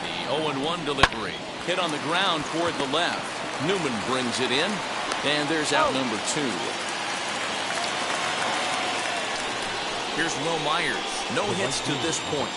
Speaker 1: The 0-1 delivery. Hit on the ground toward the left. Newman brings it in, and there's out number 2. Here's Will Myers. No hits to this point.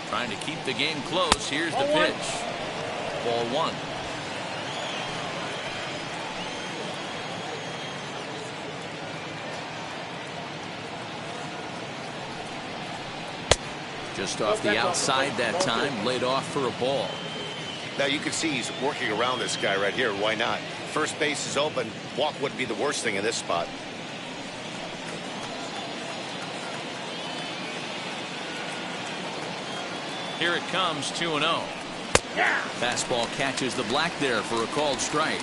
Speaker 1: Trying to keep the game close. Here's the pitch. Ball 1. Just off the outside that time. Laid off for a ball.
Speaker 2: Now you can see he's working around this guy right here. Why not? First base is open. Walk wouldn't be the worst thing in this spot.
Speaker 1: Here it comes, 2-0. Fastball catches the black there for a called strike.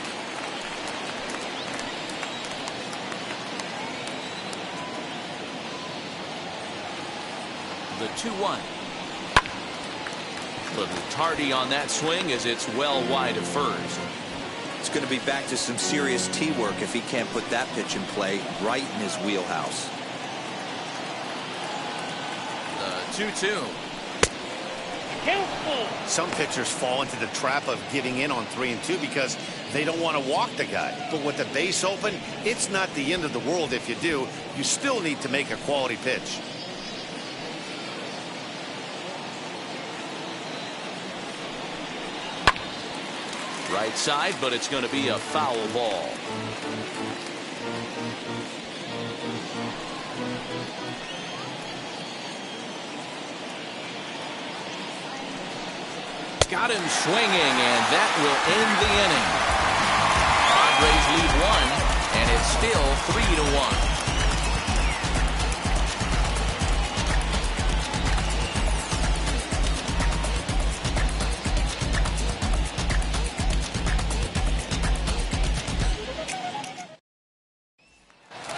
Speaker 1: The 2-1. Little tardy on that swing as it's well wide of first.
Speaker 3: It's going to be back to some serious tee work if he can't put that pitch in play right in his wheelhouse.
Speaker 1: The 2-2.
Speaker 2: Some pitchers fall into the trap of giving in on 3 and 2 because they don't want to walk the guy. But with the base open, it's not the end of the world if you do. You still need to make a quality pitch.
Speaker 1: Right side, but it's going to be a foul ball. Got him swinging, and that will end the inning. Padres lead 1, and it's still 3-1.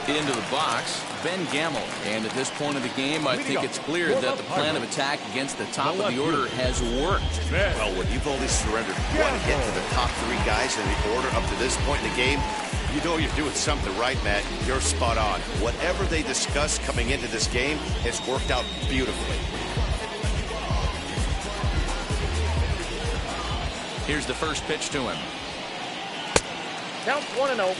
Speaker 1: Into the box, Ben Gamble. And at this point of the game, I think it's clear that the plan of attack against the top of the order has worked.
Speaker 2: Well, when you've only surrendered one hit to the top 3 guys in the order up to this point in the game, you know you're doing something right, Matt. You're spot on. Whatever they discussed coming into this game has worked out beautifully.
Speaker 1: Here's the first pitch to him.
Speaker 5: Count 1-0.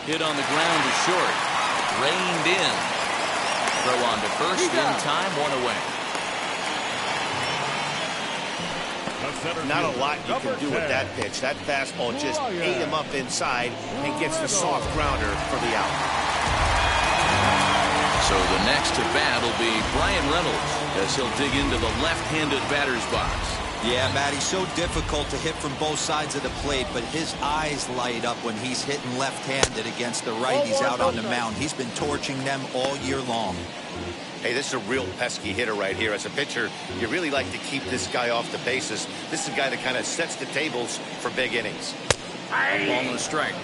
Speaker 1: Hit on the ground to short. Reined in. Throw on to first in time, 1 away.
Speaker 2: Not a lot you can do with that pitch. That fastball just ate him up inside and gets the soft grounder for the out.
Speaker 1: So the next to bat will be Brian Reynolds as he'll dig into the left-handed batter's box.
Speaker 3: Yeah, Matt, he's so difficult to hit from both sides of the plate, but his eyes light up when he's hitting left-handed against the righties out on the mound. He's been torching them all year long.
Speaker 2: Hey, this is a real pesky hitter right here. As a pitcher, you really like to keep this guy off the bases. This is a guy that kind of sets the tables for big innings.
Speaker 1: Ball on the strike.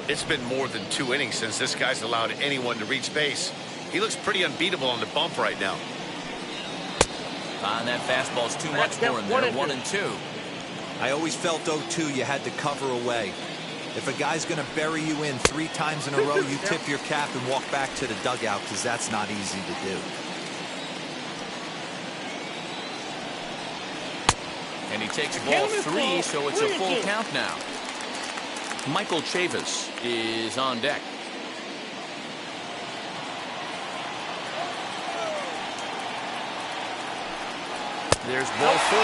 Speaker 2: It's been more than 2 innings since this guy's allowed anyone to reach base. He looks pretty unbeatable on the bump right now.
Speaker 1: And that fastball's too much for him there. 1-2.
Speaker 3: I always felt, 0-2, you had to cover away. If a guy's going to bury you in 3 times in a row, you tip your cap and walk back to the dugout, because that's not easy to do.
Speaker 1: And he takes ball 3, so it's a full count now. Michael Chavis is on deck. There's ball 4.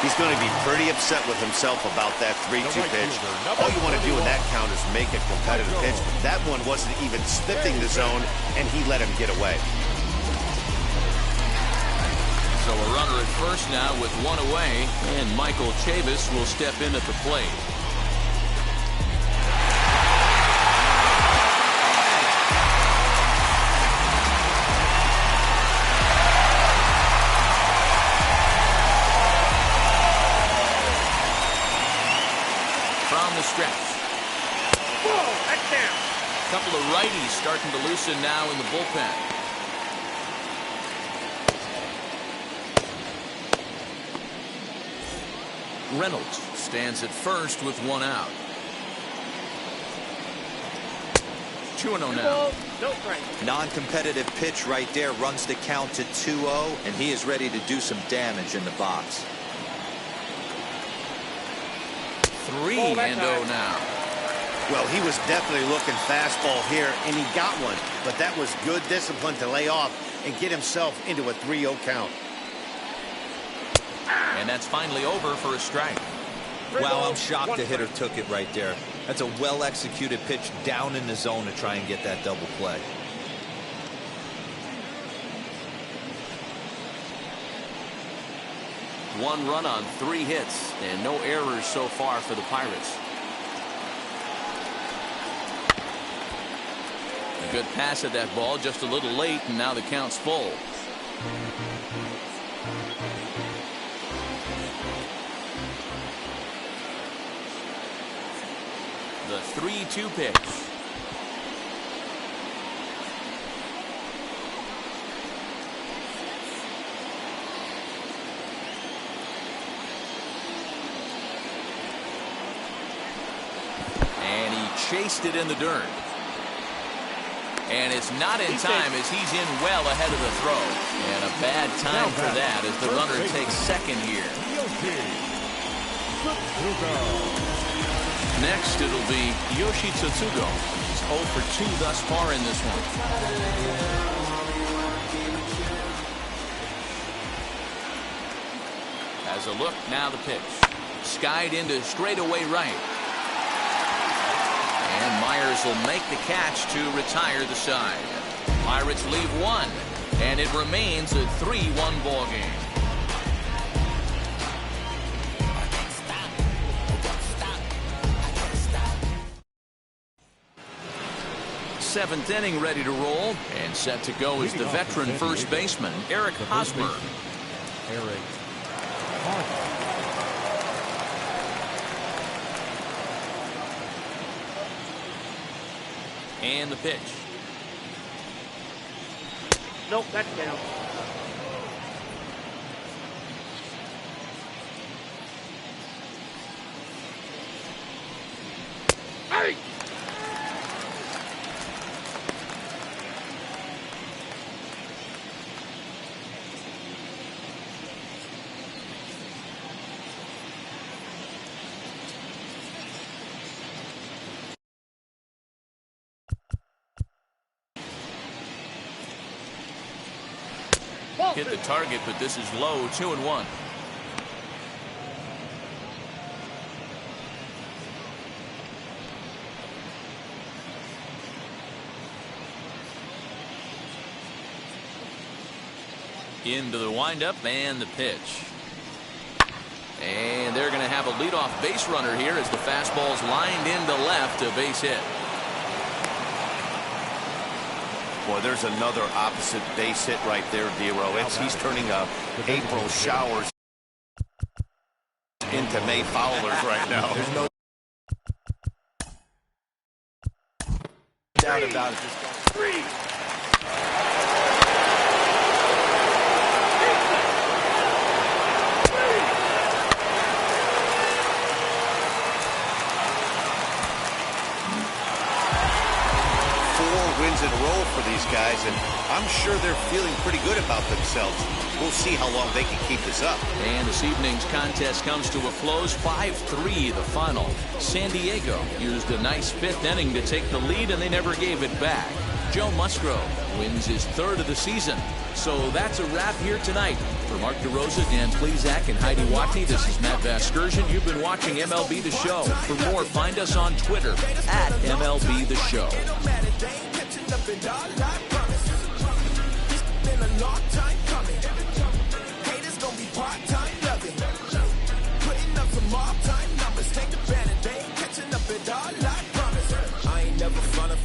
Speaker 2: He's going to be pretty upset with himself about that 3-2 pitch. All you want to do in that count is make a competitive pitch. But that one wasn't even sniffing the zone, and he let him get away.
Speaker 1: So a runner at first now with 1 away, and Michael Chavis will step in at the plate. Stretch.
Speaker 5: Whoa, that's down.
Speaker 1: A couple of righties starting to loosen now in the bullpen. Reynolds stands at first with 1 out. 2-0 now.
Speaker 3: Non-competitive pitch right there runs the count to 2-0, and he is ready to do some damage in the box.
Speaker 1: 3-0 now.
Speaker 2: Well, he was definitely looking fastball here, and he got one. But that was good discipline to lay off and get himself into a 3-0 count.
Speaker 1: And that's finally over for a strike.
Speaker 3: Wow, I'm shocked the hitter took it right there. That's a well-executed pitch down in the zone to try and get that double play.
Speaker 1: One run on 3 hits and no errors so far for the Pirates. A good pass at that ball, just a little late, and now the count's full. The 3-2 pitch. And he chased it in the dirt. And it's not in time as he's in well ahead of the throw. And a bad time for that as the runner takes second here. next, it'll be Yoshi Tsutsugo. He's 0 for 2 thus far in this one. As a look, now the pitch. Skied into straightaway right. And Myers will make the catch to retire the side. Pirates leave one, and it remains a 3-1 ball game. Seventh inning ready to roll, and set to go is the veteran first baseman, Eric Hosmer. And the pitch.
Speaker 5: Nope, that's down. Hey!
Speaker 1: Hit the target, but this is low, 2-1. Into the windup and the pitch. And they're going to have a leadoff base runner here as the fastball's lined into left, a base hit.
Speaker 2: Boy, there's another opposite base hit right there, Dero. He's turning April showers into May foulers right now.
Speaker 3: There's no doubt about it.
Speaker 5: Three.
Speaker 2: 4 wins in a row for these guys, and I'm sure they're feeling pretty good about themselves. We'll see how long they can keep this up.
Speaker 1: And this evening's contest comes to a close, 5-3 the final. San Diego used a nice 5th inning to take the lead, and they never gave it back. Joe Musgrove wins his 3rd of the season. So that's a wrap here tonight. For Mark DeRosa, Dan Plezak, and Heidi Watney, this is Matt Vasgersian. You've been watching MLB The Show. For more, find us on Twitter at MLB The Show.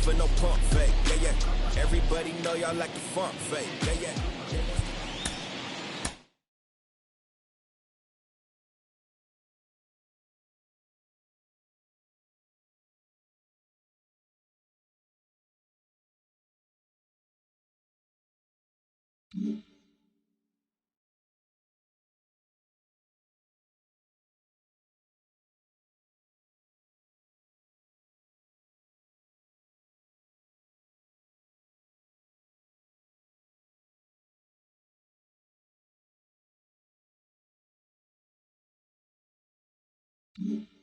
Speaker 7: For no pump fake, yeah, yeah. Everybody know y'all like the funk fake, yeah, yeah. Mm-hmm.